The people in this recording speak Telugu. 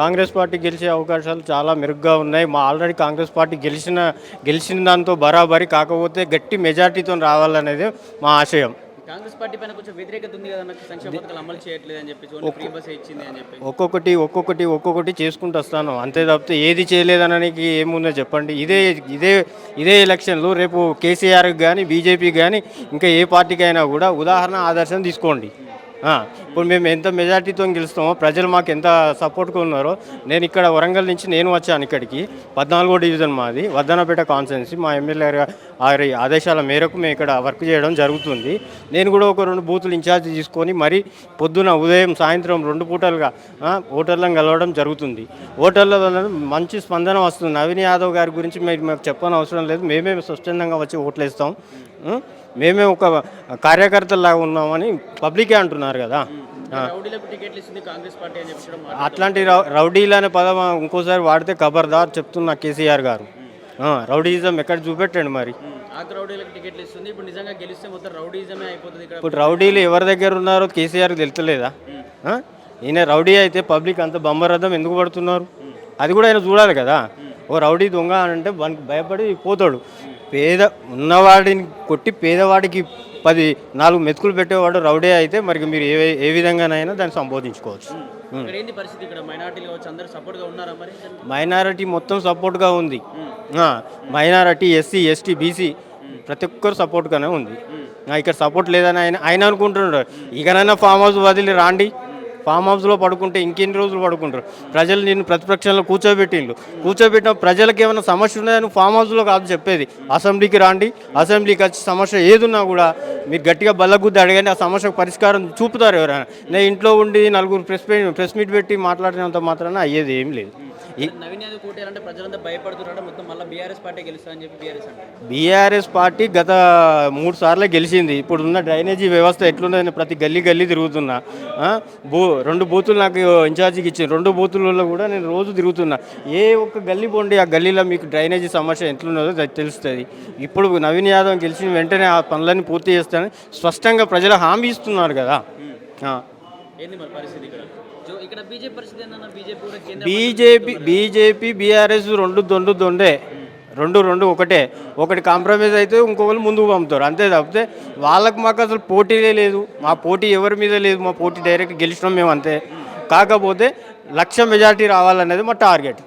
కాంగ్రెస్ పార్టీ గెలిచే అవకాశాలు చాలా మెరుగ్గా ఉన్నాయి. ఆల్రెడీ కాంగ్రెస్ పార్టీ గెలిచిన దాంతో బరాబరి, కాకపోతే గట్టి మెజార్టీతో రావాలనేది మా ఆశయం. కాంగ్రెస్ పార్టీ పైన కొంచెం వ్యతిరేకత ఉంది కదా, నాకు సంక్షేమ పథకాలు అమలు చేయట్లేదు అని చెప్పి, ఓన్లీ ఫ్రీ బస్ ఇచ్చింది అని చెప్పి ఒక్కొక్కటి చేసుకుంటూ వస్తాను అంతే తప్పితే ఏది చేయలేదనడానికి ఏముందో చెప్పండి. ఇదే ఎలక్షన్లు రేపు కేసీఆర్కి కానీ బీజేపీకి కానీ ఇంకా ఏ పార్టీకి అయినా కూడా ఉదాహరణ ఆదర్శం తీసుకోండి. ఇప్పుడు మేము ఎంత మెజార్టీతో గెలుస్తామో, ప్రజలు మాకు ఎంత సపోర్ట్గా ఉన్నారో. నేను ఇక్కడ వరంగల్ నుంచి నేను వచ్చాను ఇక్కడికి. 14వ డివిజన్ మాది, వద్దనపేట కాన్స్టిట్యున్సీ. మా ఎమ్మెల్యే గారి ఆదేశాల మేరకు మేము ఇక్కడ వర్క్ చేయడం జరుగుతుంది. నేను కూడా ఒక 2 బూతులు ఇన్ఛార్జ్ తీసుకొని మరి పొద్దున, ఉదయం, సాయంత్రం 2 పూటలుగా ఓటర్లను కలవడం జరుగుతుంది. ఓటర్ల వల్ల మంచి స్పందన వస్తుంది. నవీన్ యాదవ్ గారి గురించి మాకు చెప్పని అవసరం లేదు. మేమే స్వచ్ఛందంగా వచ్చి ఓట్లు వేస్తాం. మేమే ఒక కార్యకర్తలాగా ఉన్నామని పబ్లికే అంటున్నారు కదా. అట్లాంటి రౌడీలు అనే పదం ఇంకోసారి వాడితే ఖబర్దార్ చెప్తున్నా కేసీఆర్ గారు. రౌడీయిజం ఎక్కడ చూపెట్టండి మరి. ఇప్పుడు రౌడీలు ఎవరి దగ్గర ఉన్నారో కేసీఆర్కి తెలుస్తలేదా? ఈయన రౌడీ అయితే పబ్లిక్ అంత బొమ్మరథం ఎందుకు పడుతున్నారు? అది కూడా ఆయన చూడాలి కదా. ఓ రౌడీ దొంగ అంటే భయపడి పోతాడు. ఉన్నవాడిని కొట్టి పేదవాడికి 4 మెతుకులు పెట్టేవాడు రౌడీ అయితే మరి మీరు ఏ విధంగానైనా దాన్ని సంబోధించుకోవచ్చు. మైనారిటీ మొత్తం సపోర్ట్గా ఉంది. మైనారిటీ, ఎస్సీ, ఎస్టీ, బీసీ ప్రతి ఒక్కరు సపోర్ట్గానే ఉంది. ఇక్కడ సపోర్ట్ లేదని ఆయన అనుకుంటున్నాడు. ఇకనైనా ఫామ్ హౌస్ వదిలి రాండి. ఫామ్ హౌస్లో పడుకుంటే ఇంకెన్ని రోజులు పడుకుంటారు? ప్రజలు నిన్ను ప్రతిపక్షంలో కూర్చోబెట్టిన ప్రజలకు ఏమైనా సమస్య ఉన్నదని ఫామ్ హౌస్లో కాదు చెప్పేది. అసెంబ్లీకి రాండి. అసెంబ్లీకి వచ్చి సమస్య ఏదున్నా కూడా మీరు గట్టిగా బల్లగుద్ది అడగండి. ఆ సమస్యకు పరిష్కారం చూపుతారు ఎవరైనా. నేను ఇంట్లో ఉండి 4 ప్రెస్ మీట్ పెట్టి మాట్లాడినంత మాత్రాన అయ్యేది ఏం లేదు. బీఆర్ఎస్ పార్టీ గత 3 సార్లు గెలిచింది. ఇప్పుడున్న డ్రైనేజీ వ్యవస్థ ఎట్లున్నదని ప్రతి గల్లీ తిరుగుతున్నా. 2 బూతులు నాకు ఇన్ఛార్జికి ఇచ్చింది. 2 బూతులలో కూడా నేను రోజు తిరుగుతున్నా. ఏ ఒక్క గల్లీ పోండి, ఆ గల్లీలో మీకు డ్రైనేజీ సమస్య ఎట్లున్నదో తెలుస్తుంది. ఇప్పుడు నవీన్ యాదవ్ గెలిచిన వెంటనే ఆ పనులన్నీ పూర్తి చేస్తానని స్పష్టంగా ప్రజలు హామీ ఇస్తున్నారు కదా. BJP BRS 2 దొండే. 2 ఒకటే. ఒకటి కాంప్రమైజ్ అయితే ఇంకొకరు ముందుకు పంపుతారు అంతే తప్పితే వాళ్ళకు మాకు అసలు పోటీలే లేదు. మా పోటీ ఎవరి మీద లేదు. మా పోటీ డైరెక్ట్ గెలిచినాం మేము అంతే. కాకపోతే 1,00,000 మెజార్టీ రావాలనేది మా టార్గెట్.